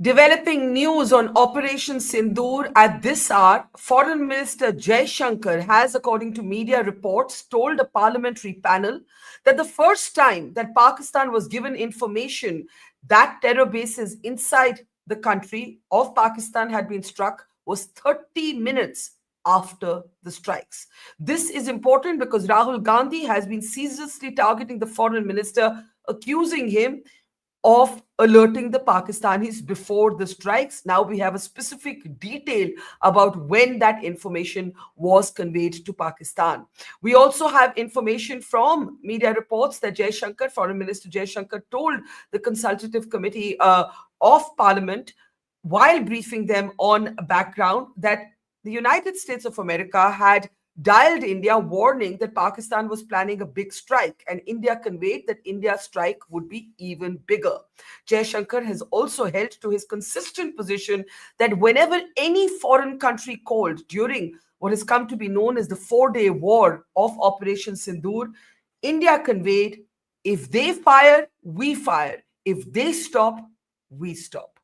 Developing news on Operation Sindoor at this hour, Foreign Minister Jaishankar has, according to media reports, told a parliamentary panel that the first time that Pakistan was given information that terror bases inside the country of Pakistan had been struck was 30 minutes after the strikes. This is important because Rahul Gandhi has been ceaselessly targeting the foreign minister, accusing him of alerting the Pakistanis before the strikes. Now we have a specific detail about when that information was conveyed to Pakistan. We also have information from media reports that Jaishankar, Foreign Minister Jaishankar, told the Consultative Committee of Parliament while briefing them on background that the United States of America had dialed India, warning that Pakistan was planning a big strike, and India conveyed that India's strike would be even bigger. Jaishankar has also held to his consistent position that whenever any foreign country called during what has come to be known as the 4-day war of Operation Sindoor, India conveyed, if they fire, we fire. If they stop, we stop.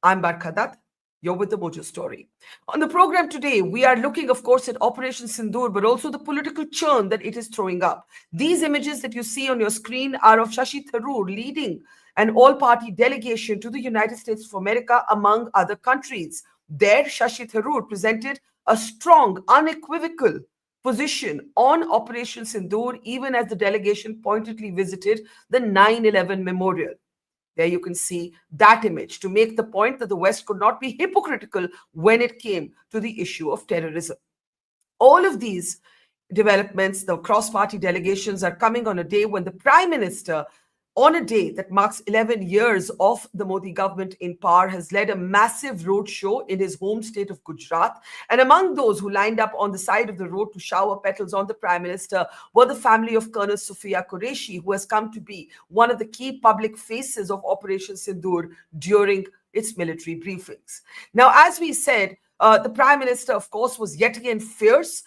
I'm Barkha Dutt. You're with the Mojo story. On the program today, we are looking, of course, at Operation Sindoor, but also the political churn that it is throwing up. These images that you see on your screen are of Shashi Tharoor leading an all-party delegation to the United States of America, among other countries. There, Shashi Tharoor presented a strong, unequivocal position on Operation Sindoor, even as the delegation pointedly visited the 9/11 memorial. There you can see that image to make the point that the West could not be hypocritical when it came to the issue of terrorism. All of these developments, the cross-party delegations, are coming on a day when the Prime Minister, on a day that marks 11 years of the Modi government in power, has led a massive roadshow in his home state of Gujarat. And among those who lined up on the side of the road to shower petals on the Prime Minister were the family of Colonel Sofiya Qureshi, who has come to be one of the key public faces of Operation Sindoor during its military briefings. Now, as we said, the Prime Minister, of course, was yet again fierce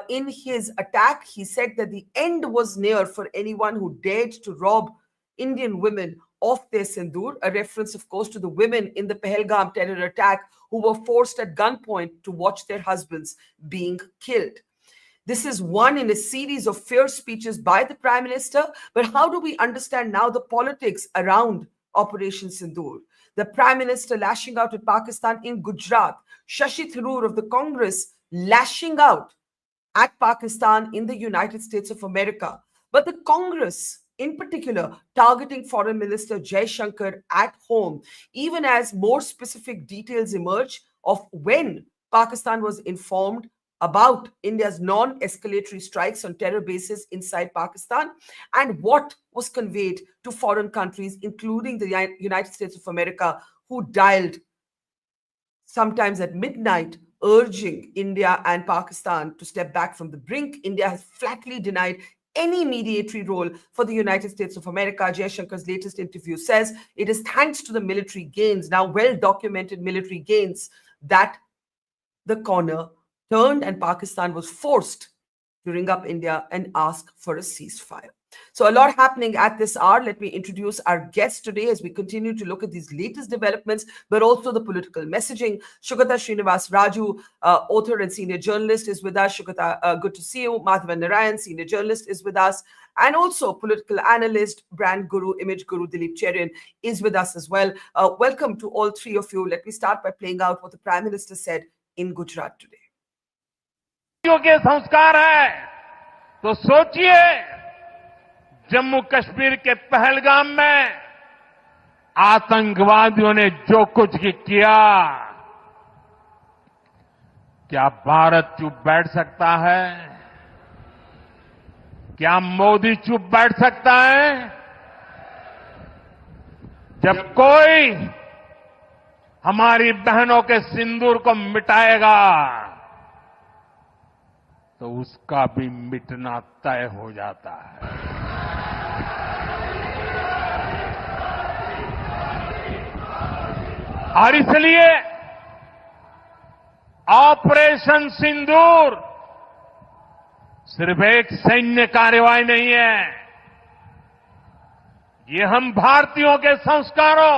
in his attack. He said that the end was near for anyone who dared to rob Indian women of their sindoor, a reference, of course, to the women in the Pahalgam Terror attack who were forced at gunpoint to watch their husbands being killed. This is one in a series of fierce speeches by the Prime Minister. But how do we understand now the politics around Operation Sindoor? The Prime Minister lashing out at Pakistan in Gujarat, Shashi Tharoor of the Congress lashing out at Pakistan in the United States of America. But the Congress, in particular, targeting Foreign Minister Jaishankar at home, even as more specific details emerge of when Pakistan was informed about India's non-escalatory strikes on terror bases inside Pakistan, and what was conveyed to foreign countries, including the United States of America, who dialed sometimes at midnight, urging India and Pakistan to step back from the brink. India has flatly denied any mediatory role for the United States of America. Jaishankar's latest interview says it is thanks to the military gains, now well-documented military gains, that the corner turned and Pakistan was forced to ring up India and ask for a ceasefire. So a lot happening at this hour. Let me introduce our guest today as we continue to look at these latest developments, but also the political messaging. Sugata Srinivasraju, author and senior journalist, is with us. Sugata, good to see you. Madhavan Narayan, senior journalist, is with us. And also political analyst, brand guru, image guru, Dilip Cherian, is with us as well. Welcome to all three of you. Let me start by playing out what the Prime Minister said in Gujarat today. के संस्कार है तो सोचिए जम्मू कश्मीर के पहलगाम में आतंकवादियों ने जो कुछ किया, क्या भारत चुप बैठ सकता है? क्या मोदी चुप बैठ सकता है? जब कोई हमारी बहनों के सिंदूर को मिटाएगा तो उसका भी मिटना तय हो जाता है। और इसलिए ऑपरेशन सिंदूर सिर्फ एक सैन्य कार्रवाई नहीं है, ये हम भारतीयों के संस्कारों,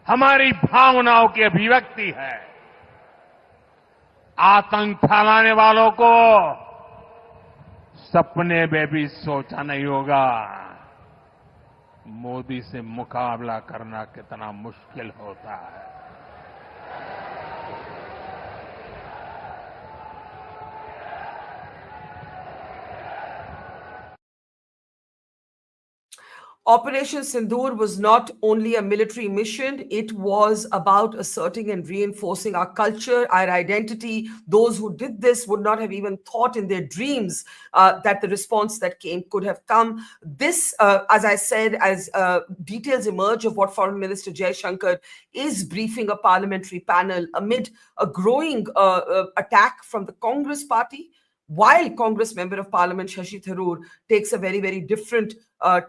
हमारी भावनाओं की अभिव्यक्ति है। आतंक फैलाने वालों को सपने में भी सोचा नहीं होगा मोदी से मुकाबला करना कितना मुश्किल होता है। Operation Sindoor was not only a military mission, it was about asserting and reinforcing our culture, our identity. Those who did this would not have even thought in their dreams that the response that came could have come. This, as I said, as details emerge of what Foreign Minister Jaishankar is briefing a parliamentary panel amid a growing attack from the Congress party, while Congress Member of Parliament Shashi Tharoor takes a very, very different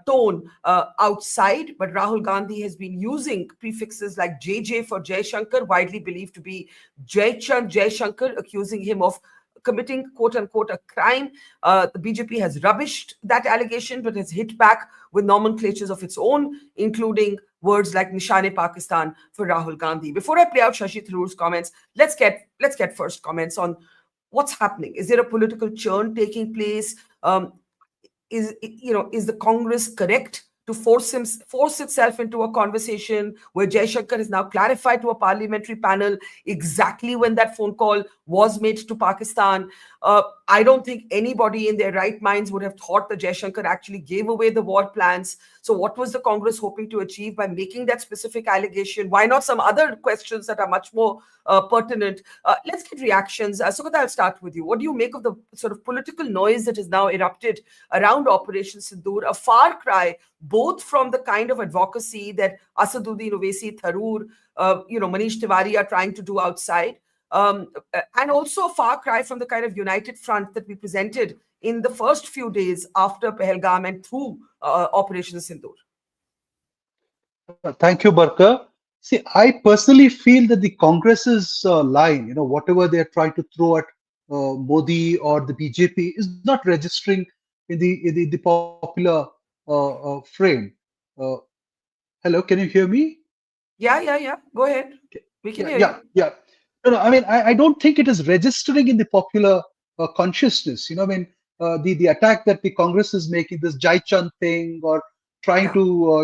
tone outside. But Rahul Gandhi has been using prefixes like JJ for Jaishankar, widely believed to be Jaishankar, accusing him of committing, quote unquote, a crime. The BJP has rubbished that allegation, but has hit back with nomenclatures of its own, including words like Nishane Pakistan for Rahul Gandhi. Before I play out Shashi Tharoor's comments, let's get first comments on what's happening. Is there a political churn taking place? Is the Congress correct to force itself into a conversation where Jaishankar has now clarified to a parliamentary panel exactly when that phone call was made to Pakistan? I don't think anybody in their right minds would have thought that Jaishankar actually gave away the war plans. So what was the Congress hoping to achieve by making that specific allegation? Why not some other questions that are much more pertinent? Let's get reactions. Sugata, I'll start with you. What do you make of the sort of political noise that has now erupted around Operation Sindoor? A far cry both from the kind of advocacy that Asaduddin Owaisi, Tharoor, Manish Tiwari are trying to do outside, and also a far cry from the kind of united front that we presented in the first few days after Pahalgam and through Operation Sindoor. Thank you, Barkha. See, I personally feel that the Congress's line, whatever they are trying to throw at Modi or the BJP, is not registering in the popular frame. Hello, can you hear me? Yeah. Go ahead. We can hear you. Yeah. No, I mean, I don't think it is registering in the popular consciousness. The attack that the Congress is making, this Jai Chand thing, or trying to,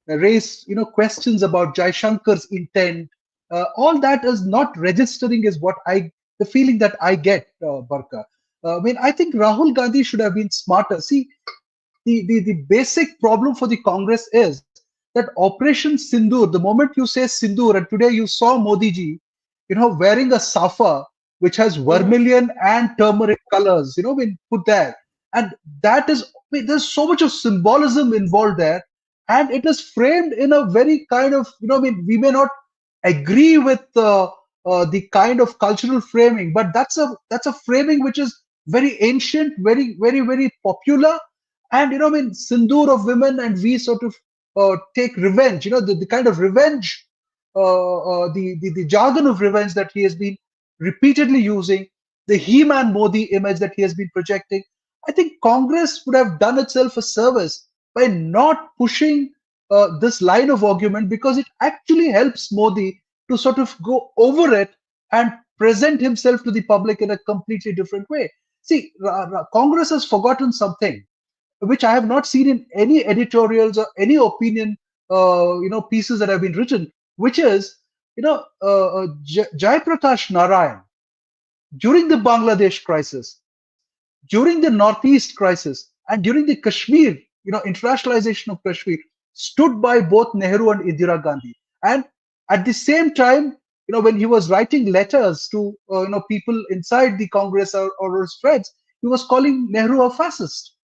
raise, questions about Jaishankar's intent. All that is not registering is the feeling that I get, Barkha. I think Rahul Gandhi should have been smarter. See, the basic problem for the Congress is that Operation Sindoor, the moment you say Sindoor, and today you saw Modi ji, wearing a safa which has vermilion and turmeric colors, been put there. And that is, there's so much of symbolism involved there. And it is framed in a very kind of, we may not agree with the kind of cultural framing, but that's a framing which is very ancient, very, very, very popular. And Sindoor of women, and we sort of take revenge, the kind of revenge, the jargon of revenge that he has been repeatedly using, the He-Man Modi image that he has been projecting. I think Congress would have done itself a service by not pushing this line of argument, because it actually helps Modi to sort of go over it and present himself to the public in a completely different way. See, Congress has forgotten something which I have not seen in any editorials or any opinion, pieces that have been written, which is, Jai Prakash Narayan, during the Bangladesh crisis, during the Northeast crisis, and during the Kashmir, internationalization of Kashmir, stood by both Nehru and Indira Gandhi. And at the same time, when he was writing letters to, people inside the Congress or his friends, he was calling Nehru a fascist.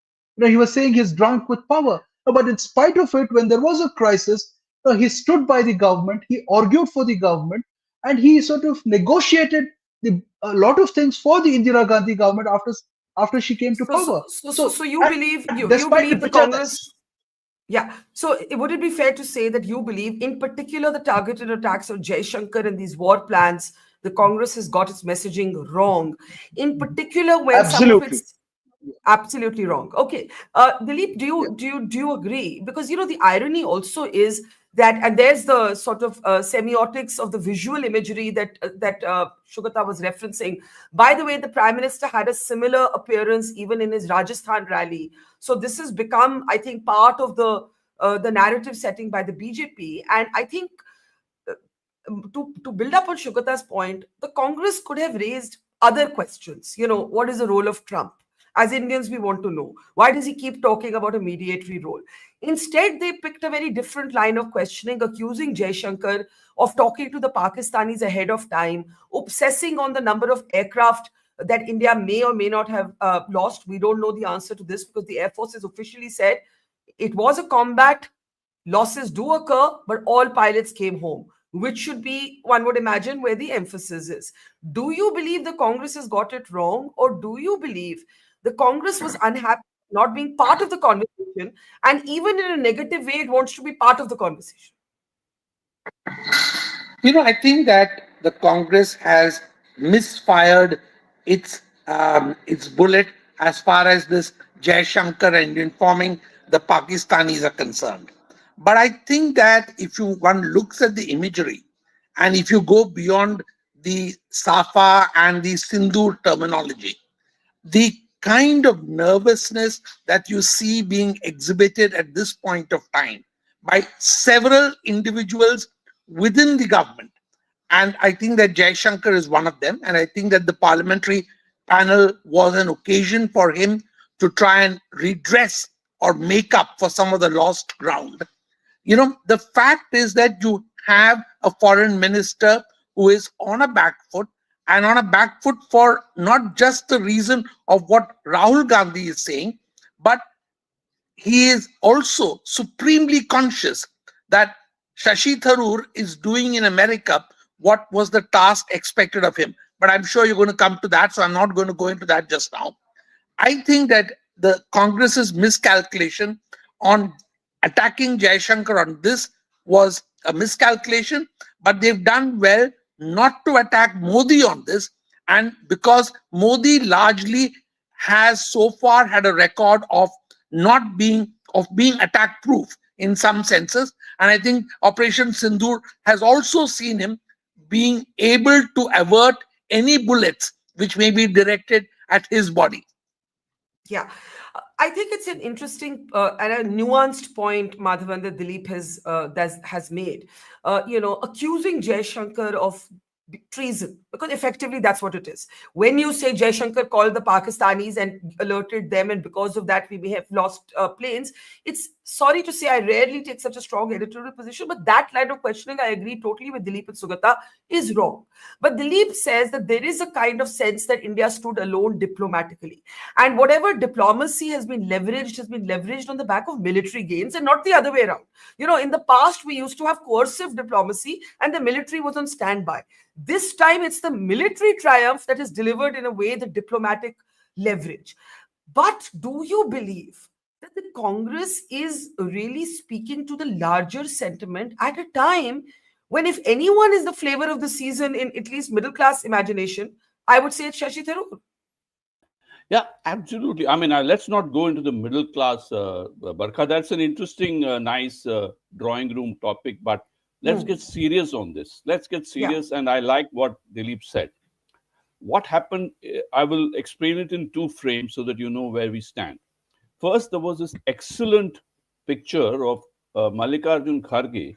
He was saying he's drunk with power. But in spite of it, when there was a crisis, he stood by the government, he argued for the government, and he sort of negotiated a lot of things for the Indira Gandhi government after she came to power. So you believe you believe the Congress? Yeah. So would it be fair to say that you believe, in particular, the targeted attacks of Jaishankar and these war plans, the Congress has got its messaging wrong? In particular, when some of its absolutely wrong. Okay, Dilip, do you agree? Because the irony also is that, and there's the sort of semiotics of the visual imagery that Sugata was referencing. By the way, the Prime Minister had a similar appearance even in his Rajasthan rally. So this has become, I think, part of the narrative setting by the BJP. And I think to build up on Shugata's point, the Congress could have raised other questions. What is the role of Trump? As Indians, we want to know, why does he keep talking about a mediatory role? Instead, they picked a very different line of questioning, accusing Jaishankar of talking to the Pakistanis ahead of time, obsessing on the number of aircraft that India may or may not have lost. We don't know the answer to this because the Air Force has officially said it was a combat. Losses do occur, but all pilots came home, which should be, one would imagine, where the emphasis is. Do you believe the Congress has got it wrong, or do you believe the Congress was unhappy not being part of the conversation, and even in a negative way, it wants to be part of the conversation? I think that the Congress has misfired its bullet as far as this Jaishankar and informing the Pakistanis are concerned. But I think that if one looks at the imagery, and if you go beyond the Safa and the Sindur terminology, the kind of nervousness that you see being exhibited at this point of time by several individuals within the government. And I think that Jaishankar is one of them. And I think that the parliamentary panel was an occasion for him to try and redress or make up for some of the lost ground. The fact is that you have a foreign minister who is on a back foot, and on a back foot for not just the reason of what Rahul Gandhi is saying, but he is also supremely conscious that Shashi Tharoor is doing in America what was the task expected of him. But I'm sure you're going to come to that, so I'm not going to go into that just now. I think that the Congress's miscalculation on attacking Jaishankar on this was a miscalculation, but they've done well not to attack Modi on this. And because Modi largely has so far had a record of being attack proof in some senses. And I think Operation Sindoor has also seen him being able to avert any bullets which may be directed at his body. Yeah, I think it's an interesting and a nuanced point, Madhavan, that Dilip has made. Accusing Jaishankar of treason, because effectively that's what it is. When you say Jaishankar called the Pakistanis and alerted them, and because of that we may have lost planes, it's, sorry to say, I rarely take such a strong editorial position, but that line of questioning, I agree totally with Dilip and Sugata, is wrong. But Dilip says that there is a kind of sense that India stood alone diplomatically, and whatever diplomacy has been leveraged on the back of military gains and not the other way around. In the past we used to have coercive diplomacy and the military was on standby. This time it's the military triumph that is delivered in a way the diplomatic leverage. But do you believe that the Congress is really speaking to the larger sentiment at a time when, if anyone is the flavor of the season in at least middle class imagination, I would say it's Shashi Tharoor? Yeah, absolutely. I mean, let's not go into the middle class, Barkha. That's an interesting, nice drawing room topic, but let's get serious on this. Let's get serious. Yeah. And I like what Dilip said. What happened, I will explain it in two frames so that you know where we stand. First, there was this excellent picture of Mallikarjun Kharge,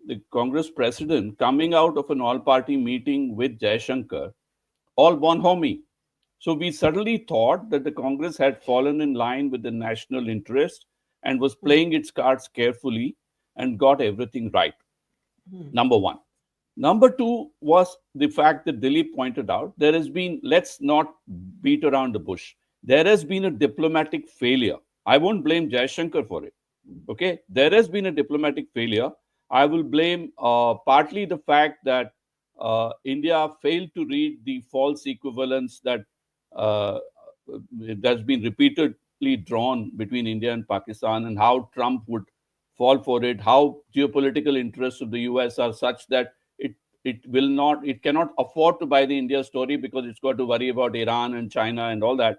the Congress president, coming out of an all-party meeting with Jaishankar, all bonhomie. So we suddenly thought that the Congress had fallen in line with the national interest and was playing its cards carefully and got everything right. Number one. Number two was the fact that Dilip pointed out, there has been, let's not beat around the bush, there has been a diplomatic failure. I won't blame Jaishankar for it. Okay, there has been a diplomatic failure. I will blame partly the fact that India failed to read the false equivalence that that's been repeatedly drawn between India and Pakistan, and how Trump would fall for it, how geopolitical interests of the US are such that it cannot afford to buy the India story because it's got to worry about Iran and China and all that.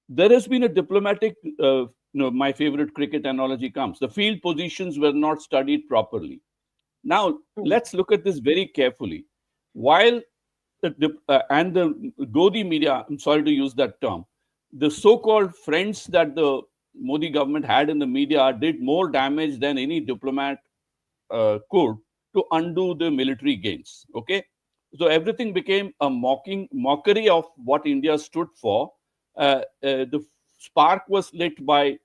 There has been a diplomatic my favorite cricket analogy comes. The field positions were not studied properly. Now, let's look at this very carefully. While and the Godi media, I'm sorry to use that term, the so-called friends that the Modi government had in the media did more damage than any diplomat could to undo the military gains. Okay, so everything became a mockery of what India stood for. The spark was lit by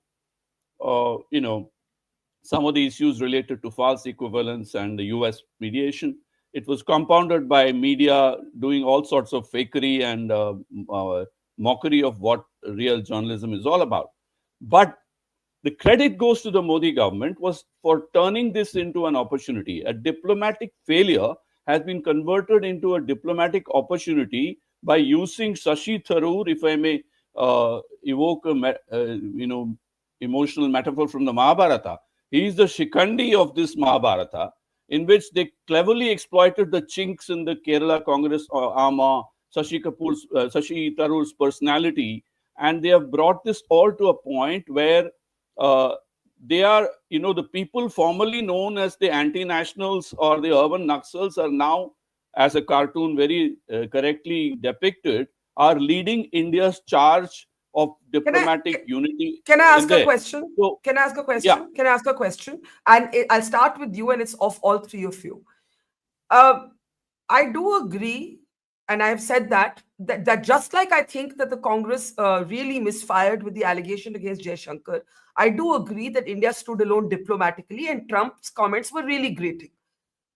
some of the issues related to false equivalence and the US mediation. It was compounded by media doing all sorts of fakery and mockery of what real journalism is all about. But the credit goes to the Modi government was for turning this into an opportunity. A diplomatic failure has been converted into a diplomatic opportunity by using Shashi Tharoor, if I may evoke a emotional metaphor from the Mahabharata. He is the Shikandi of this Mahabharata, in which they cleverly exploited the chinks in the Kerala Congress armor, Shashi Tharoor's personality, and they have brought this all to a point where they are, the people formerly known as the anti-nationals or the urban Naxals are now, as a cartoon very correctly depicted, are leading India's charge of diplomatic unity. Can I ask a question? So, can I ask a question? Yeah. Can I ask a question? And I'll start with you, and it's of all three of you. I do agree, and I've said that just like I think that the Congress really misfired with the allegation against Jaishankar, I do agree that India stood alone diplomatically, and Trump's comments were really grating.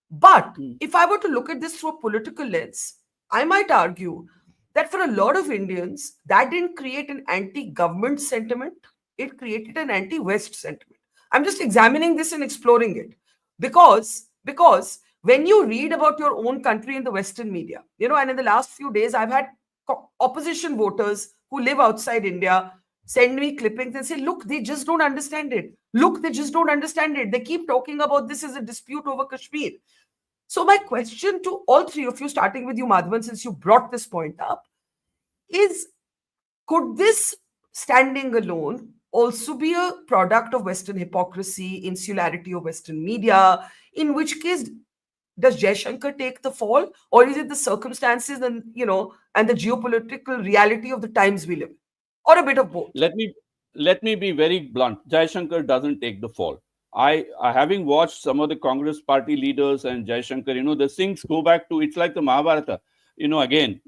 But if I were to look at this through a political lens, I might argue that for a lot of Indians, that didn't create an anti-government sentiment. It created an anti-West sentiment. I'm just examining this and exploring it. Because when you read about your own country in the Western media, and in the last few days, I've had opposition voters who live outside India send me clippings and say, look, they just don't understand it. Look, they just don't understand it. They keep talking about this as a dispute over Kashmir. So my question to all three of you, starting with you, Madhavan, since you brought this point up, is could this standing alone also be a product of Western hypocrisy, insularity of Western media? In which case, does Jaishankar take the fall, or is it the circumstances and the geopolitical reality of the times we live in, or a bit of both? Let me be very blunt. Jaishankar doesn't take the fall. I having watched some of the Congress party leaders and Jaishankar, the things go back to, it's like the Mahabharata. Again,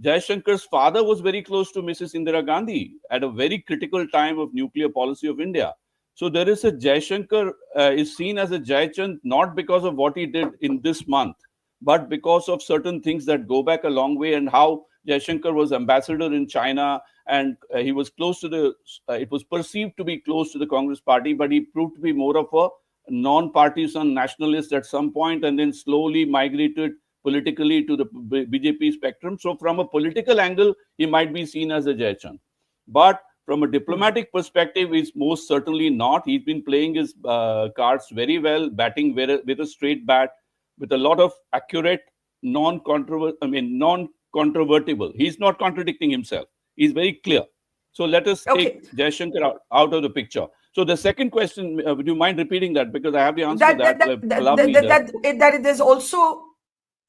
Jaishankar's father was very close to Mrs. Indira Gandhi at a very critical time of nuclear policy of India. So there is a Jaishankar is seen as a Jaichand not because of what he did in this month, but because of certain things that go back a long way, and how Jaishankar was ambassador in China, and he was close to it was perceived to be close to the Congress party, but he proved to be more of a non-partisan nationalist at some point, and then slowly migrated politically to the BJP spectrum. So from a political angle, he might be seen as a Jaichand. But from a diplomatic perspective, he's most certainly not. He's been playing his cards very well, batting with a straight bat, with a lot of accurate, non-controvertible. He's not contradicting himself. He's very clear. So let us take Jaishankar out of the picture. So the second question, would you mind repeating that? Because I have the answer to that. There's also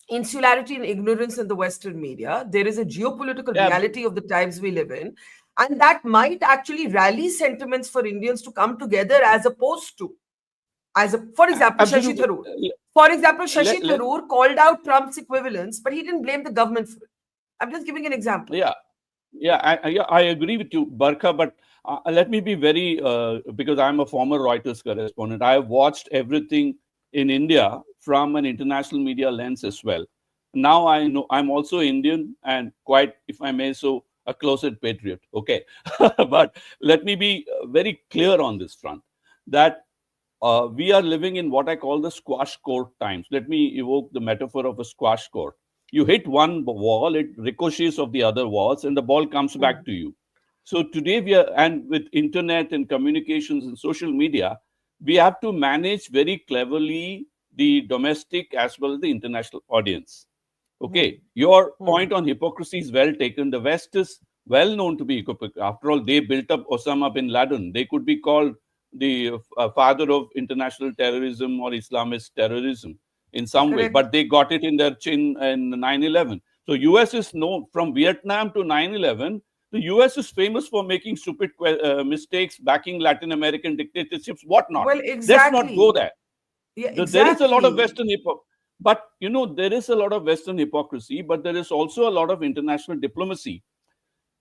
insularity and ignorance in the Western media. There is a geopolitical reality of the times we live in. And that might actually rally sentiments for Indians to come together as opposed to, for example, Shashi Tharoor. For example, Shashi Tharoor called out Trump's equivalence, but he didn't blame the government for it. I'm just giving an example. I agree with you, Barkha, but let me be very, because I'm a former Reuters correspondent, I have watched everything in India from an international media lens as well. Now I know I'm also Indian and quite, if I may so, a closet patriot. Okay. But let me be very clear on this front that we are living in what I call the squash court times. Let me evoke the metaphor of a squash court. You hit one wall, it ricochets of the other walls, and the ball comes back to you. So today and with internet and communications and social media, we have to manage very cleverly the domestic as well as the international audience. Okay, your point on hypocrisy is well taken. The West is well known to be equivocal. After all, they built up Osama bin Laden. They could be called the father of international terrorism or Islamist terrorism in some way, Correct. but they got it in their chin in 9/11. So US is known from Vietnam to 9/11. The US is famous for making stupid mistakes, backing Latin American dictatorships, whatnot. Well, Let's not go exactly. there. Yeah, There is a lot of exactly. Western but there is a lot of Western hypocrisy, but there is also a lot of international diplomacy.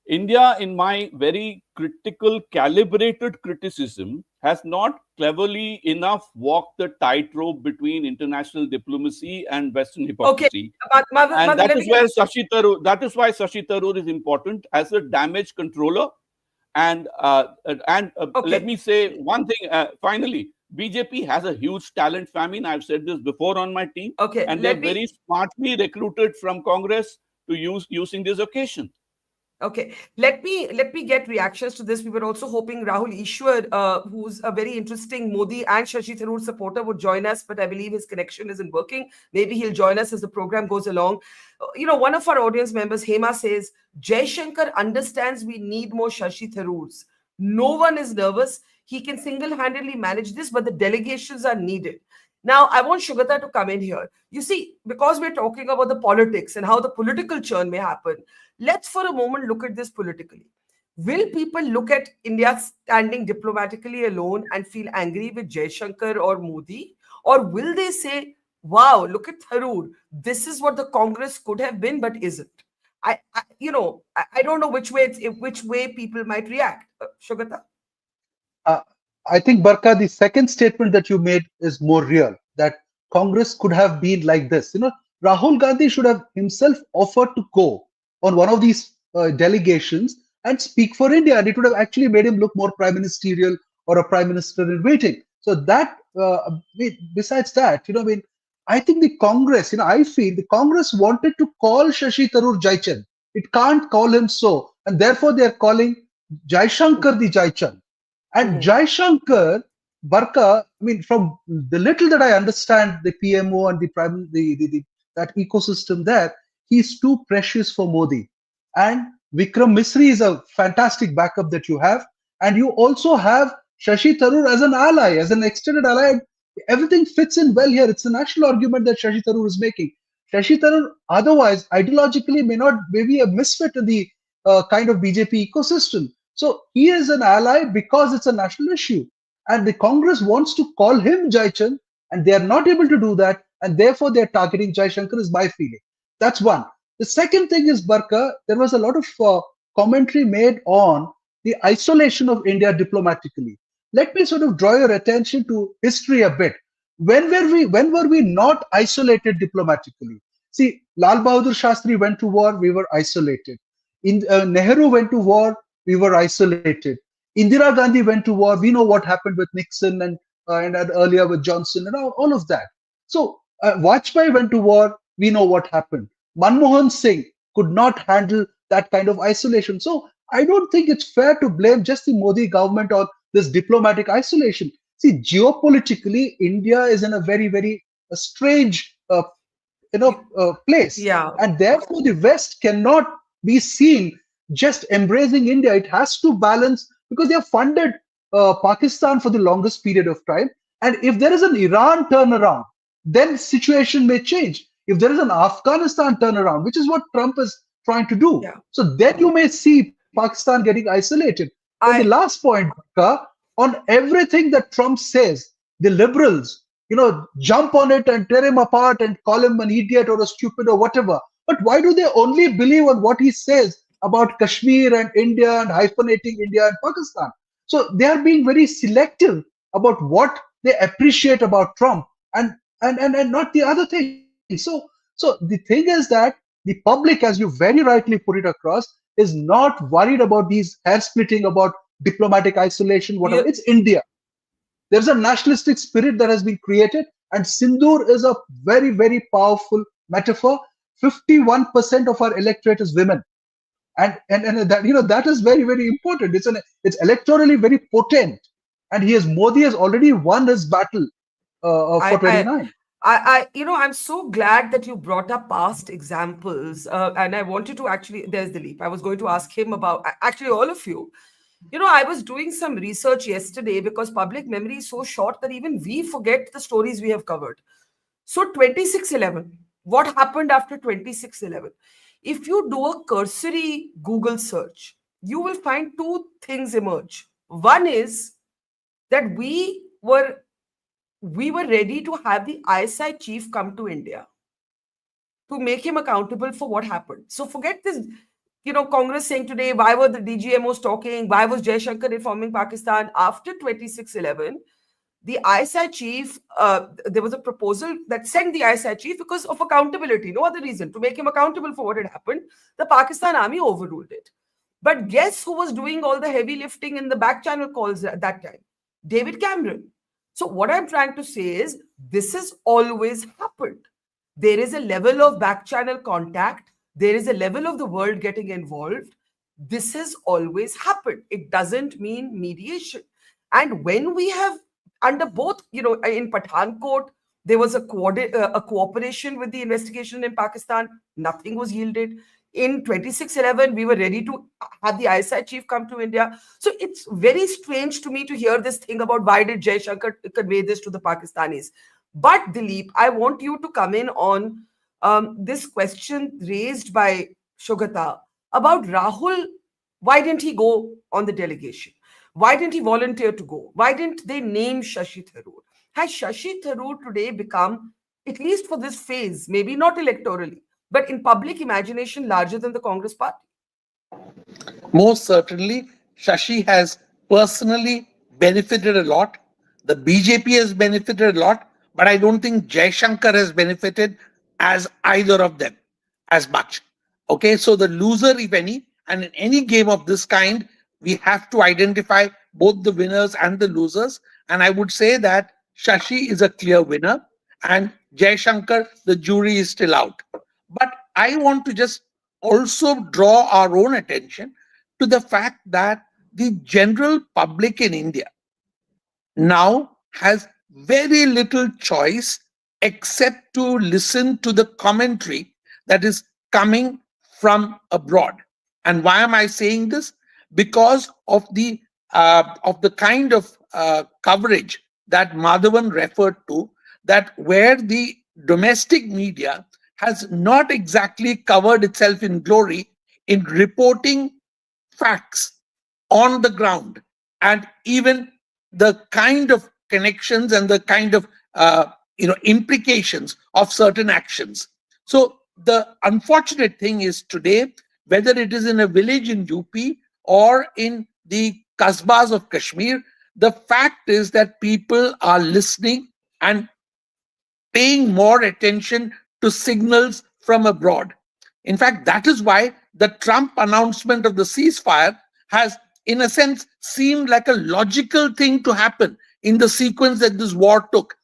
India, in my very critical, calibrated criticism, has not cleverly enough walked the tightrope between international diplomacy and Western Okay, hypocrisy. And Madhavan, that let me is get. where that is why Shashi Tharoor is important as a damage controller. And let Okay, me say one thing finally. BJP has a huge talent famine. I've said this before on my team, okay. and they're very smartly recruited from Congress to using this occasion. Okay, let me get reactions to this. We were also hoping Rahul Easwar, who's a very interesting Modi and Shashi Tharoor supporter, would join us, but I believe his connection isn't working. Maybe he'll join us as the program goes along. One of our audience members, Hema, says Jaishankar understands we need more Shashi Tharoors. No one is nervous. He can single-handedly manage this, but the delegations are needed. Now, I want Sugata to come in here. You see, because we're talking about the politics and how the political churn may happen, let's for a moment look at this politically. Will people look at India standing diplomatically alone and feel angry with Jaishankar or Modi? Or will they say, wow, look at Tharoor. This is what the Congress could have been, but isn't? I don't know which way people might react. Sugata? uh, I think, Barka, the second statement that you made is more real, that Congress could have been like this. Rahul Gandhi should have himself offered to go on one of these delegations and speak for India, and it would have actually made him look more prime ministerial or a prime minister in waiting. So that, besides that, I think the Congress, I feel the Congress wanted to call Shashi Tharoor Jaichan. It can't call him so, and therefore they are calling Jaishankar the Jaichan. And Mhm. Jaishankar, Barka, from the little that I understand the PMO and that ecosystem there, he's too precious for Modi. And Vikram Misri is a fantastic backup that you have. And you also have Shashi Tharoor as an ally, as an extended ally. And everything fits in well here. It's a national argument that Shashi Tharoor is making. Shashi Tharoor, otherwise, ideologically, may not maybe a misfit in the kind of BJP ecosystem. So he is an ally because it's a national issue. And the Congress wants to call him Jaichan, and they are not able to do that. And therefore, they're targeting Jaishankar, is my feeling. That's one. The second thing is, Barka, there was a lot of commentary made on the isolation of India diplomatically. Let me sort of draw your attention to history a bit. When were we not isolated diplomatically? See, Lal Bahadur Shastri went to war, we were isolated. Nehru went to war, we were isolated. Indira Gandhi went to war. We know what happened with Nixon and earlier with Johnson and all of that. So Vajpayee went to war. We know what happened. Manmohan Singh could not handle that kind of isolation. So I don't think it's fair to blame just the Modi government on this diplomatic isolation. See, geopolitically, India is in a very, very strange place, Yeah. and therefore the West cannot be seen just embracing India. It has to balance, because they have funded Pakistan for the longest period of time, and if there is an Iran turnaround, then situation may change. If there is an Afghanistan turnaround, which is what Trump is trying to do, Yeah. so then you may see Pakistan getting isolated. Then the I last point, Bhakka, on everything that Trump says, the liberals, jump on it and tear him apart and call him an idiot or a stupid or whatever. But why do they only believe on what he says about Kashmir and India and hyphenating India and Pakistan? So they are being very selective about what they appreciate about Trump, and not the other thing. So the thing is that the public, as you very rightly put it across, is not worried about these hair splitting about diplomatic isolation, whatever. you It's India. There's a nationalistic spirit that has been created, and Sindur is a very, very powerful metaphor. 51% of our electorate is women, and that that is very, very important. It's electorally very potent, and Modi has already won his battle for I 29. I'm so glad that you brought up past examples, and I wanted to actually. There's Dilip. I was going to ask him about actually all of you. I was doing some research yesterday because public memory is so short that even we forget the stories we have covered. So 26/11, what happened after 26/11? If you do a cursory Google search, you will find two things emerge. One is that we were ready to have the ISI chief come to India to make him accountable for what happened. So forget this, Congress saying today, why were the DGMOs talking? Why was Jaishankar informing Pakistan? After 26/11, the ISI chief, there was a proposal that sent the ISI chief because of accountability, no other reason, to make him accountable for what had happened. The Pakistan army overruled it. But guess who was doing all the heavy lifting in the back channel calls at that time? David Cameron. So, what I'm trying to say is this has always happened. There is a level of back channel contact, there is a level of the world getting involved. This has always happened. It doesn't mean mediation. And when we have, under both, in Pathankot, there was a cooperation with the investigation in Pakistan, nothing was yielded. In 26/11, we were ready to have the ISI chief come to India. So it's very strange to me to hear this thing about why did Jaishankar convey this to the Pakistanis. But Dilip, I want you to come in on this question raised by Sugata about Rahul. Why didn't he go on the delegation? Why didn't he volunteer to go? Why didn't they name Shashi Tharoor? Has Shashi Tharoor today become, at least for this phase, maybe not electorally, but in public imagination, larger than the Congress party? Most certainly, Shashi has personally benefited a lot. The BJP has benefited a lot, but I don't think Jaishankar has benefited as either of them as much. Okay, so the loser, if any, and in any game of this kind, we have to identify both the winners and the losers. And I would say that Shashi is a clear winner, and Jaishankar, the jury is still out. But I want to just also draw our own attention to the fact that the general public in India now has very little choice except to listen to the commentary that is coming from abroad. And why am I saying this? Because of the kind of coverage that Madhavan referred to, that where the domestic media has not exactly covered itself in glory in reporting facts on the ground, and even the kind of connections and the kind of implications of certain actions. So the unfortunate thing is today, whether it is in a village in UP or in the kasbahs of Kashmir, the fact is that people are listening and paying more attention to signals from abroad. In fact, that is why the Trump announcement of the ceasefire has, in a sense, seemed like a logical thing to happen in the sequence that this war took.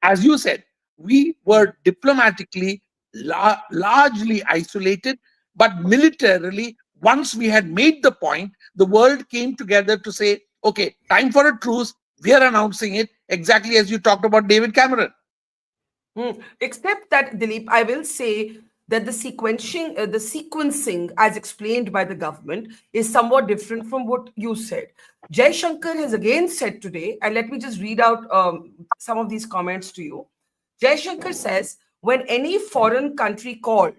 As you said, we were diplomatically largely isolated, but militarily, once we had made the point, the world came together to say, okay, time for a truce. We are announcing it, exactly as you talked about David Cameron. Except that, Dilip, I will say that the sequencing, as explained by the government, is somewhat different from what you said. Jaishankar has again said today, and let me just read out some of these comments to you. Jaishankar says, when any foreign country called,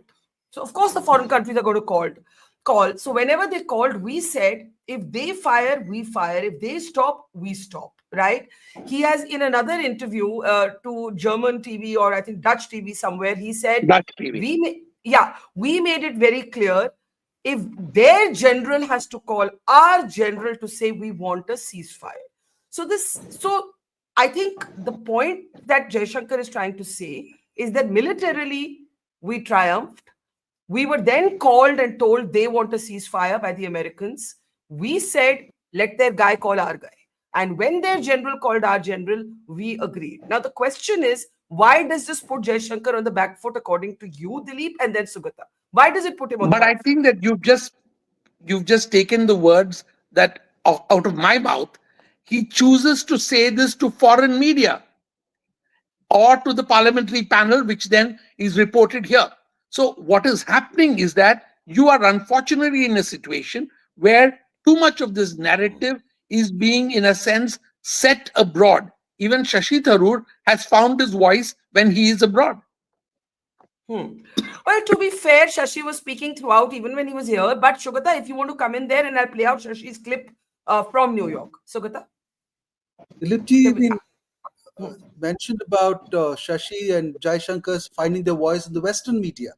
so of course the foreign countries are going to call. So whenever they called, we said, if they fire, we fire. If they stop, we stop. Right? He has, in another interview to German TV, or I think Dutch TV somewhere, he said, Dutch TV. we made it very clear. If their general has to call our general to say we want a ceasefire. So I think the point that Jaishankar is trying to say is that militarily we triumphed. We were then called and told they want a ceasefire by the Americans. We said, let their guy call our guy. And when their general called our general, we agreed. Now, the question is, why does this put Jaishankar on the back foot, according to you, Dilip, and then Sugata? Why does it put him on the But back I think that you've just taken the words that out of my mouth. He chooses to say this to foreign media. or to the parliamentary panel, which then is reported here. So what is happening is that you are unfortunately in a situation where too much of this narrative is being, in a sense, set abroad. Even Shashi Tharoor has found his voice when he is abroad. Well, to be fair, Shashi was speaking throughout, even when he was here. But Sugata, if you want to come in there, and I'll play out Shashi's clip from New York. Sugata? Dilipji, mentioned about Shashi and Jaishankar's finding their voice in the Western media.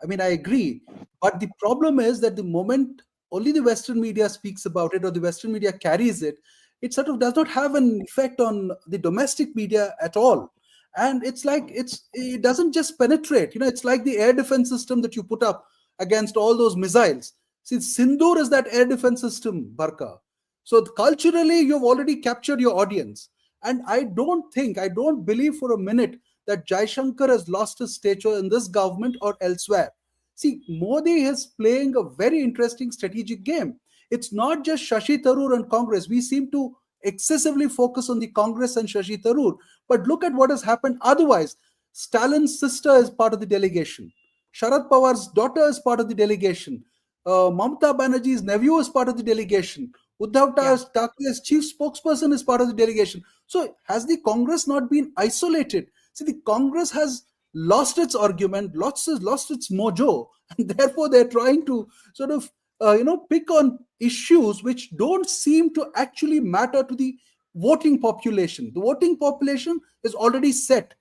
I mean, I agree. But the problem is that the moment only the Western media speaks about it or the Western media carries it, it sort of does not have an effect on the domestic media at all. And it's like it doesn't just penetrate. It's like the air defense system that you put up against all those missiles. See, Sindur is that air defense system, Barkha. So culturally, you've already captured your audience. And I don't believe for a minute that Jaishankar has lost his stature in this government or elsewhere. See, Modi is playing a very interesting strategic game. It's not just Shashi Tharoor and Congress. We seem to excessively focus on the Congress and Shashi Tharoor. But look at what has happened otherwise. Stalin's sister is part of the delegation. Sharad Pawar's daughter is part of the delegation. Mamata Banerjee's nephew is part of the delegation. Uddhav Thakure's chief spokesperson is part of the delegation. So has the Congress not been isolated? See, the Congress has lost its argument, lost its mojo, and therefore they're trying to sort of pick on issues which don't seem to actually matter to the voting population. The voting population is already set.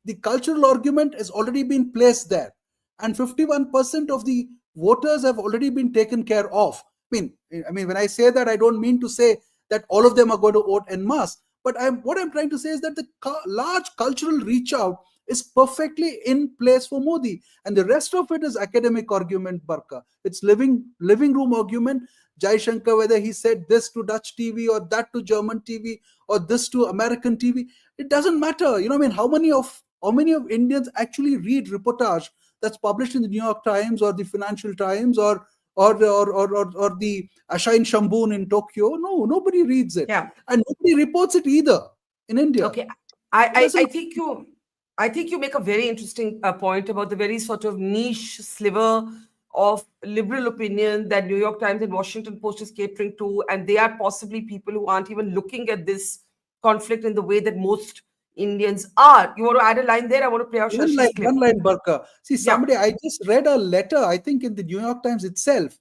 The cultural argument has already been placed there, and 51% of the voters have already been taken care of. I mean, when I say that, I don't mean to say that all of them are going to vote en masse. But what I'm trying to say is that the large cultural reach out is perfectly in place for Modi. And the rest of it is academic argument, Barkha. It's living room argument. Jaishankar, whether he said this to Dutch TV or that to German TV or this to American TV, it doesn't matter. How many of Indians actually read reportage that's published in the New York Times or the Financial Times or the Ashain Shambun in Tokyo? No, nobody reads it. Yeah. And nobody reports it either in India. Okay. I think you make a very interesting point about the very sort of niche sliver of liberal opinion that New York Times and Washington Post is catering to, and they are possibly people who aren't even looking at this conflict in the way that most Indians are. You want to add a line there? I want to play out Shashi's clip. One line, Barkha. See, I just read a letter, I think in the New York Times itself.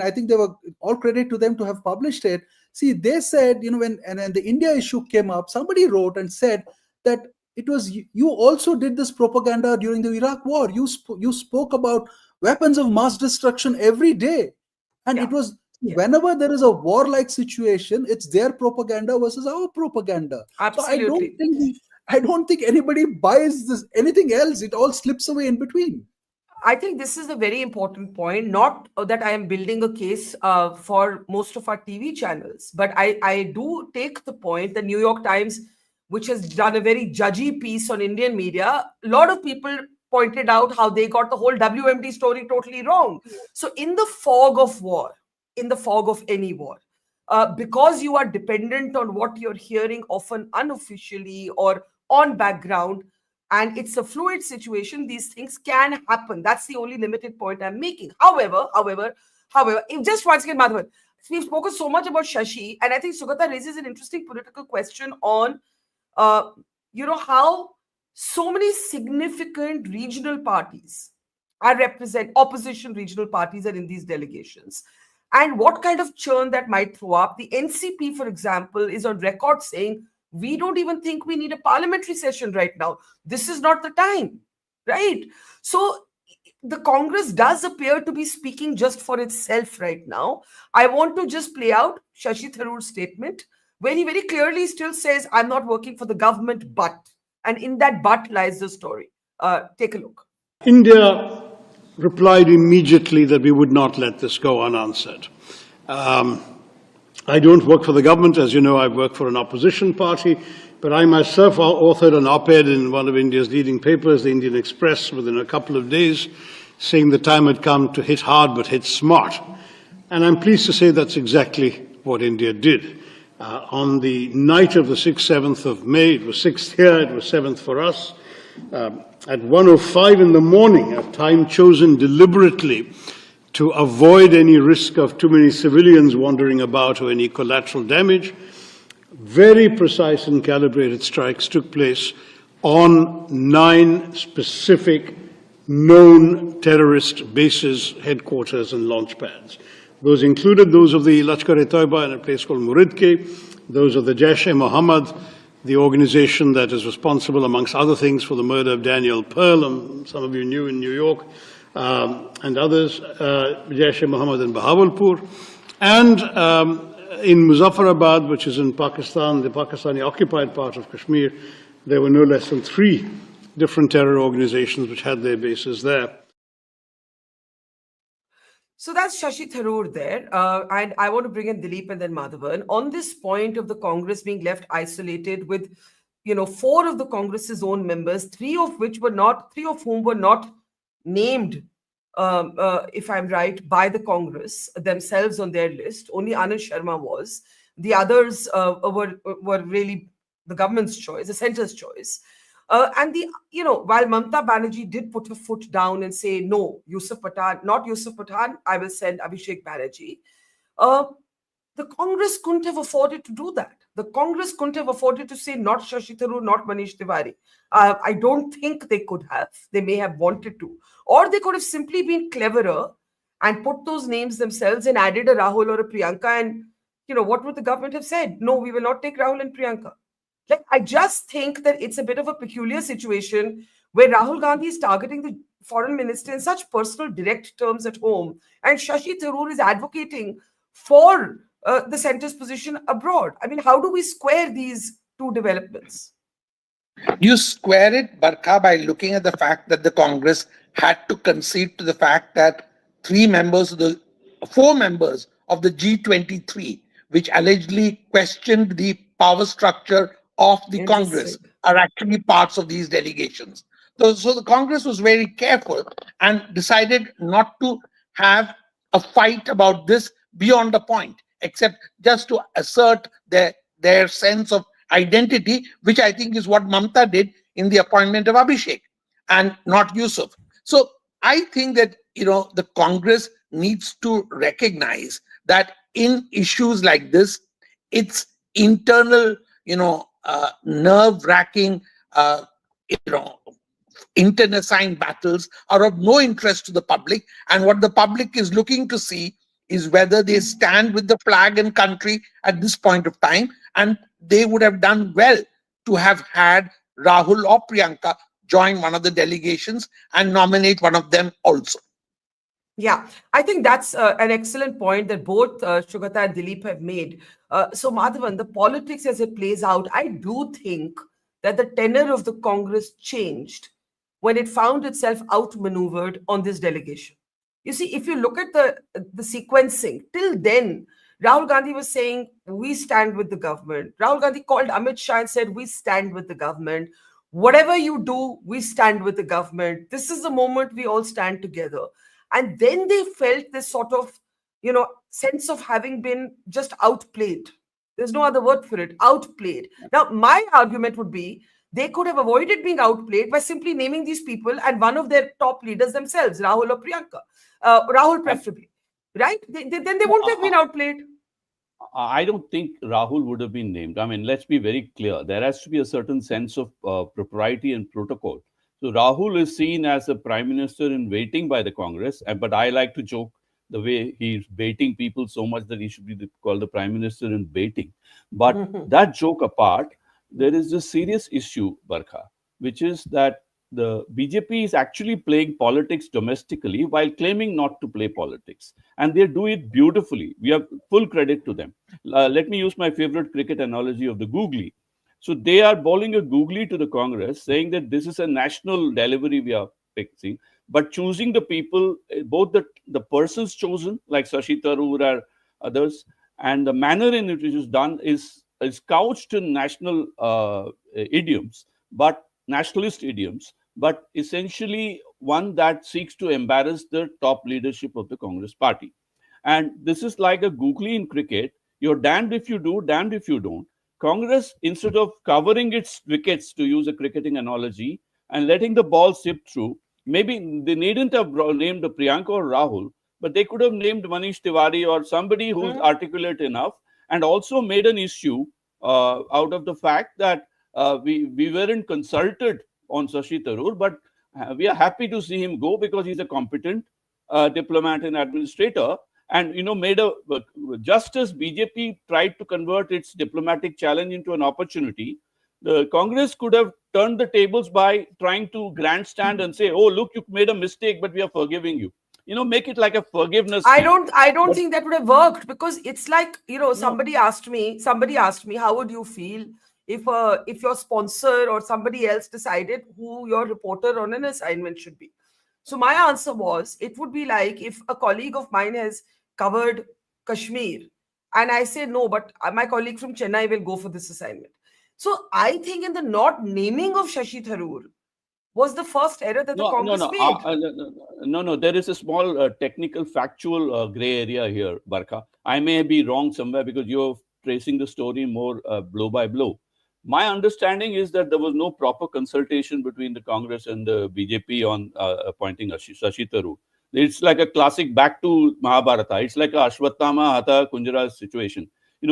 I think they were all credit to them to have published it. See, they said, when the India issue came up, somebody wrote and said that it was you also did this propaganda during the Iraq war. You spoke about weapons of mass destruction every day. And it was whenever there is a warlike situation, it's their propaganda versus our propaganda. Absolutely. So I don't think anybody buys this anything else. It all slips away in between. I think this is a very important point. Not that I am building a case for most of our TV channels, but I do take the point that New York Times, which has done a very judgy piece on Indian media, a lot of people pointed out how they got the whole WMD story totally wrong. So in the fog of war, in the fog of any war, because you are dependent on what you're hearing often unofficially or on background, and it's a fluid situation, these things can happen. That's the only limited point I'm making. However, if just once again, Madhavan, we've spoken so much about Shashi, and I think Sugata raises an interesting political question on, how so many significant regional parties opposition regional parties are in these delegations, and what kind of churn that might throw up. The NCP, for example, is on record saying, we don't even think we need a parliamentary session right now. This is not the time, right? So the Congress does appear to be speaking just for itself right now. I want to just play out Shashi Tharoor's statement, where he very clearly still says, I'm not working for the government, but, and in that but lies the story. Take a look. India replied immediately that we would not let this go unanswered. I don't work for the government. As you know, I work for an opposition party, but I myself authored an op-ed in one of India's leading papers, the Indian Express, within a couple of days, saying the time had come to hit hard but hit smart. And I'm pleased to say that's exactly what India did. On the night of the 6th, 7th of May, it was 6th here, it was 7th for us, at 1:05 in the morning, a time chosen deliberately to avoid any risk of too many civilians wandering about or any collateral damage, very precise and calibrated strikes took place on 9 specific known terrorist bases, headquarters, and launch pads. Those included those of the Lashkar-e-Toiba in a place called Muridke, those of the Jaish-e-Mohammed, the organization that is responsible, amongst other things, for the murder of Daniel Pearl, some of you knew in New York, and others, Jaish-e-Mohammed in Bahawalpur, and in Muzaffarabad, which is in Pakistan, the Pakistani-occupied part of Kashmir, there were no less than 3 different terror organizations which had their bases there. So that's Shashi Tharoor there. And I want to bring in Dilip and then Madhavan. On this point of the Congress being left isolated with, 4 of the Congress's own members, 3 of whom were not named, if I'm right, by the Congress themselves on their list. Only Anand Sharma was. The others were really the government's choice, the center's choice. And while Mamata Banerjee did put her foot down and say, no, not Yusuf Pathan, I will send Abhishek Banerjee. The Congress couldn't have afforded to do that. The Congress couldn't have afforded to say not Shashi Tharoor, not Manish Tiwari. I don't think they could have. They may have wanted to. Or they could have simply been cleverer and put those names themselves and added a Rahul or a Priyanka. And, what would the government have said? No, we will not take Rahul and Priyanka. I just think that it's a bit of a peculiar situation where Rahul Gandhi is targeting the foreign minister in such personal, direct terms at home, and Shashi Tharoor is advocating for the center's position abroad. I mean, how do we square these 2 developments? You square it, Barkha, by looking at the fact that the Congress had to concede to the fact that 4 members of the G23, which allegedly questioned the power structure of the Congress, are actually parts of these delegations. So the Congress was very careful and decided not to have a fight about this beyond a point, except just to assert their sense of identity, which I think is what Mamata did in the appointment of Abhishek and not Yusuf. So I think that, the Congress needs to recognize that in issues like this, it's internal, nerve-wracking, internecine battles are of no interest to the public. And what the public is looking to see is whether they stand with the flag and country at this point of time. And they would have done well to have had Rahul or Priyanka join one of the delegations and nominate one of them also. Yeah, I think that's an excellent point that both Sugata and Dilip have made. So, Madhavan, the politics as it plays out, I do think that the tenor of the Congress changed when it found itself outmaneuvered on this delegation. You see, if you look at the sequencing, till then, Rahul Gandhi was saying, we stand with the government. Rahul Gandhi called Amit Shah and said, we stand with the government. Whatever you do, we stand with the government. This is the moment we all stand together. And then they felt this sort of, sense of having been just outplayed. There's no other word for it, outplayed. Now, my argument would be they could have avoided being outplayed by simply naming these people and one of their top leaders themselves, Rahul or Priyanka. Rahul preferably, right? Then they won't have been outplayed. I don't think Rahul would have been named. I mean, let's be very clear. There has to be a certain sense of propriety and protocol. So Rahul is seen as a prime minister in waiting by the Congress, but I like to joke the way he's baiting people so much that he should be called the prime minister in baiting. But that joke apart, there is a serious issue, Barkha, which is that the BJP is actually playing politics domestically while claiming not to play politics. And they do it beautifully. We have full credit to them. Let me use my favorite cricket analogy of the Googly. So they are bowling a Googly to the Congress, saying that this is a national delivery we are fixing, but choosing the people, both the persons chosen, like Shashi Tharoor or others, and the manner in which it is done is couched in national idioms, but nationalist idioms, but essentially one that seeks to embarrass the top leadership of the Congress party. And this is like a Googly in cricket. You're damned if you do, damned if you don't. Congress, instead of covering its wickets, to use a cricketing analogy, and letting the ball sip through, maybe they needn't have named Priyanka or Rahul, but they could have named Manish Tiwari or somebody who's articulate enough, and also made an issue out of the fact that we weren't consulted on Shashi Tharoor, but we are happy to see him go because he's a competent diplomat and administrator. And made a just as BJP tried to convert its diplomatic challenge into an opportunity, the Congress could have turned the tables by trying to grandstand and say, "Oh, look, you made a mistake, but we are forgiving you." Make it like a forgiveness. I don't think that would have worked, because it's like, somebody asked me, how would you feel if your sponsor or somebody else decided who your reporter on an assignment should be. So my answer was, it would be like if a colleague of mine has covered Kashmir and I say, no, but my colleague from Chennai will go for this assignment. So I think in the not naming of Shashi Tharoor was the first error that the Congress made. No. There is a small technical, factual gray area here, Barkha. I may be wrong somewhere because you're tracing the story more blow by blow. My understanding is that there was no proper consultation between the Congress and the BJP on appointing Shashi Tharoor. It's like a classic back to Mahabharata. It's like a Ashwatthama Hatha Kunjara situation. We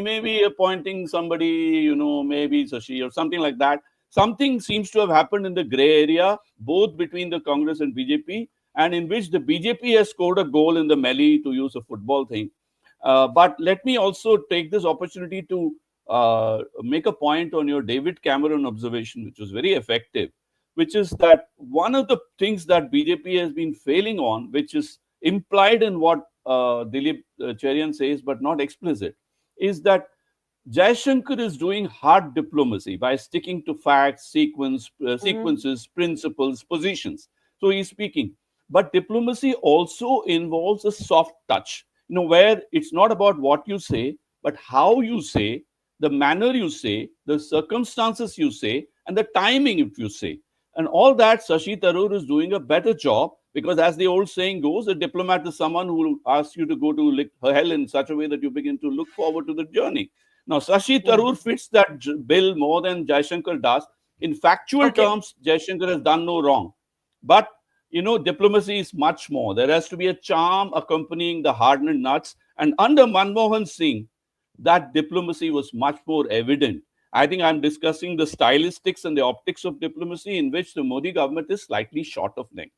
may be appointing somebody, maybe Shashi or something like that. Something seems to have happened in the gray area, both between the Congress and BJP, and in which the BJP has scored a goal in the melee, to use a football thing. But let me also take this opportunity to make a point on your David Cameron observation, which was very effective, which is that one of the things that BJP has been failing on, which is implied in what Dilip Cherian says, but not explicit, is that Jaishankar is doing hard diplomacy by sticking to facts, sequences, principles, positions. So he's speaking. But diplomacy also involves a soft touch, where it's not about what you say, but how you say, the manner you say, the circumstances you say, and the timing if you say. And all that Shashi Tharoor is doing a better job, because as the old saying goes, a diplomat is someone who will ask you to go to hell in such a way that you begin to look forward to the journey. Now, Shashi Tharoor fits that bill more than Jaishankar does. In factual terms, Jaishankar has done no wrong. But, diplomacy is much more. There has to be a charm accompanying the hardened nuts. And under Manmohan Singh, that diplomacy was much more evident. I think I'm discussing the stylistics and the optics of diplomacy, in which the Modi government is slightly short of length.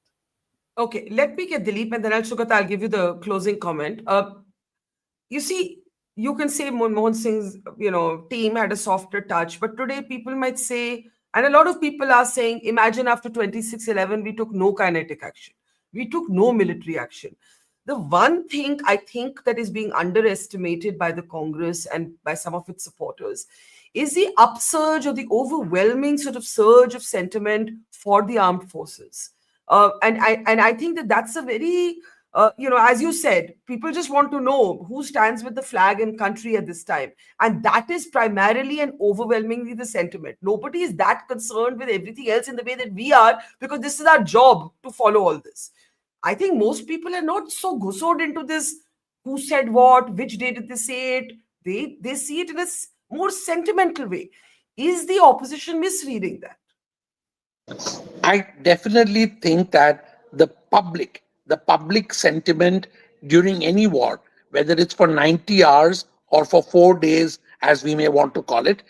Okay, let me get Dilip, and then Sugata, I'll give you the closing comment. You see, you can say Manmohan Singh's, team had a softer touch, but today people might say, and a lot of people are saying, imagine after 26/11, we took no kinetic action. We took no military action. The one thing I think that is being underestimated by the Congress and by some of its supporters is the upsurge or the overwhelming sort of surge of sentiment for the armed forces. And I think that that's a very, as you said, people just want to know who stands with the flag and country at this time. And that is primarily and overwhelmingly the sentiment. Nobody is that concerned with everything else in the way that we are, because this is our job to follow all this. I think most people are not so gussoed into this, who said what, which day did they say it. They see it in a more sentimental way. Is the opposition misreading that? I definitely think that the public sentiment during any war, whether it's for 90 hours or for 4 days, as we may want to call it,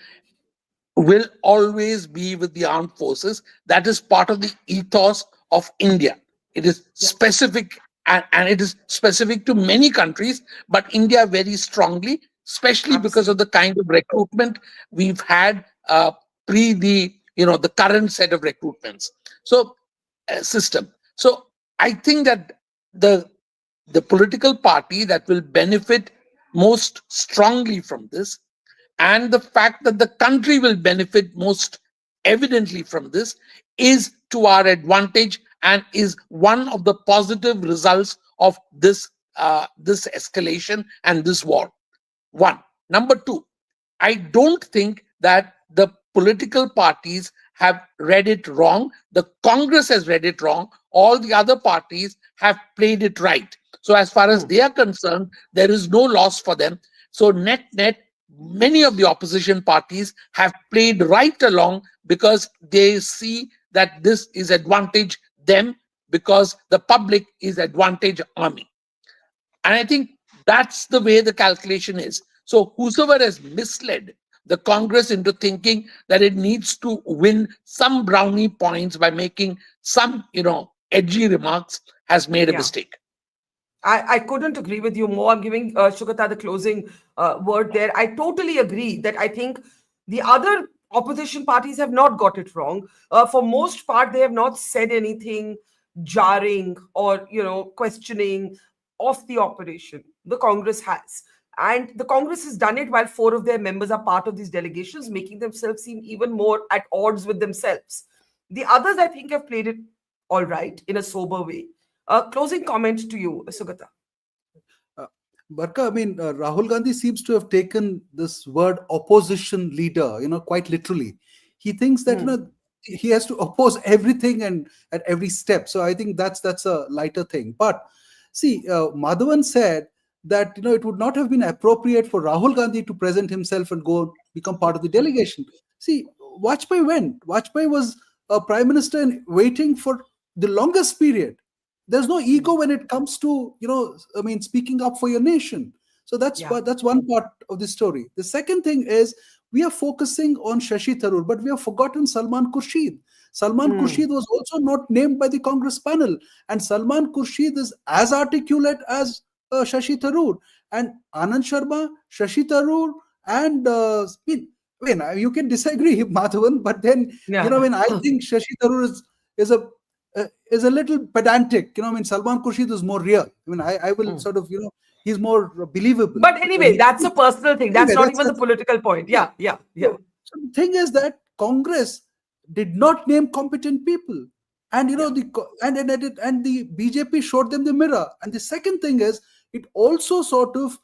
will always be with the armed forces. That is part of the ethos of India. It is specific, and it is specific to many countries, but India very strongly, especially because of the kind of recruitment we've had pre the current set of recruitments. So system. So I think that the political party that will benefit most strongly from this, and the fact that the country will benefit most evidently from this, is to our advantage and is one of the positive results of this escalation and this war. One. Number two, I don't think that the political parties have read it wrong. The Congress has read it wrong. All the other parties have played it right. So as far as they are concerned, there is no loss for them. So net, many of the opposition parties have played right along because they see that this is advantage them, because the public is advantage army. And I think that's the way the calculation is. So whosoever has misled the Congress into thinking that it needs to win some brownie points by making some, edgy remarks has made a mistake. I couldn't agree with you more. I'm giving Sugata the closing word there. I totally agree that I think the other opposition parties have not got it wrong. For most part, they have not said anything jarring or, questioning of the operation. The Congress has. And the Congress has done it while 4 of their members are part of these delegations, making themselves seem even more at odds with themselves. The others, I think, have played it all right in a sober way. Closing comment to you, Sugata. Barkha, I mean, Rahul Gandhi seems to have taken this word opposition leader, quite literally. He thinks that, he has to oppose everything and at every step. So I think that's a lighter thing. But see, Madhavan said that, it would not have been appropriate for Rahul Gandhi to present himself and go become part of the delegation. See, Vajpayee went. Vajpayee was a prime minister and waiting for the longest period. There's no ego when it comes to, speaking up for your nation. So that's one part of the story. The second thing is we are focusing on Shashi Tharoor, but we have forgotten Salman Khurshid. Salman Khurshid was also not named by the Congress panel. And Salman Khurshid is as articulate as Shashi Tharoor. And Anand Sharma, Shashi Tharoor, and you can disagree, Madhavan, but then, I think Shashi Tharoor is a little pedantic. Salman Khurshid is more real. I will sort of, he's more believable. But anyway, that's a personal thing. That's not even the political point. Yeah. So the thing is that Congress did not name competent people. And, the BJP showed them the mirror. And the second thing is, it also sort of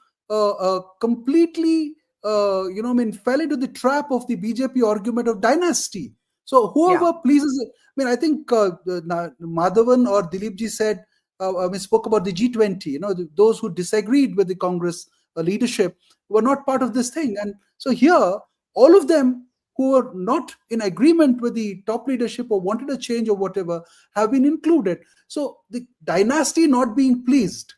completely, fell into the trap of the BJP argument of dynasty. So whoever pleases it, I think Madhavan or Dilipji said, spoke about the G20, those who disagreed with the Congress leadership were not part of this thing. And so here, all of them who were not in agreement with the top leadership or wanted a change or whatever have been included. So the dynasty not being pleased,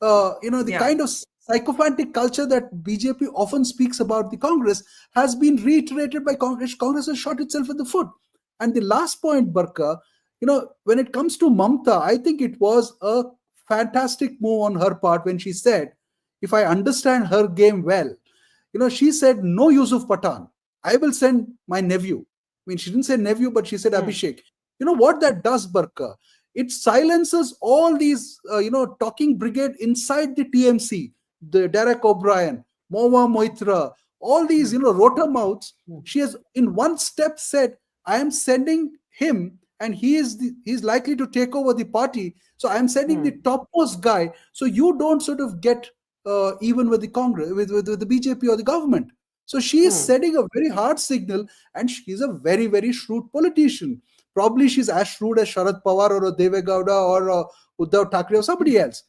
kind of psychophantic culture that BJP often speaks about the Congress has been reiterated by Congress. Congress has shot itself in the foot. And the last point, Barkha, when it comes to Mamta, I think it was a fantastic move on her part when she said, if I understand her game well, she said, no Yusuf Pathan. I will send my nephew. She didn't say nephew, but she said Abhishek. You know what that does, Barkha? It silences all these, talking brigade inside the TMC, the Derek O'Brien, Mowa Moitra, all these, rotor mouths. She has in one step said, I am sending him and he's likely to take over the party. So I'm sending the topmost guy. So you don't sort of get even with the Congress, with the BJP or the government. So she is sending a very hard signal, and she's a very, very shrewd politician. Probably she's as shrewd as Sharad Pawar or Deve Gowda or Uddhav Thackeray or somebody else.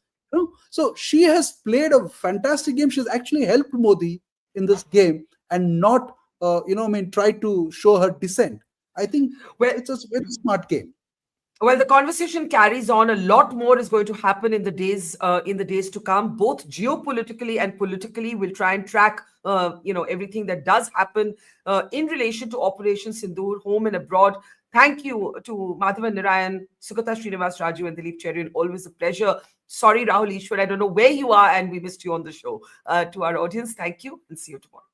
So she has played a fantastic game. She's actually helped Modi in this game and not, tried to show her dissent. I think it's a very smart game. Well, the conversation carries on. A lot more is going to happen in the days to come, both geopolitically and politically. We'll try and track, everything that does happen in relation to Operation Sindoor, home and abroad. Thank you to Madhavan Narayan, Sugata Srinivasraju, and Dilip Cherian. Always a pleasure. Sorry, Rahul Easwar, I don't know where you are, and we missed you on the show. To our audience, thank you, and see you tomorrow.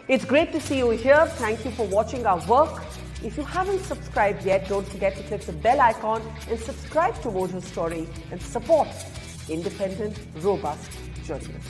It's great to see you here. Thank you for watching our work. If you haven't subscribed yet, don't forget to click the bell icon and subscribe to Mojo Story and support independent, robust journalism.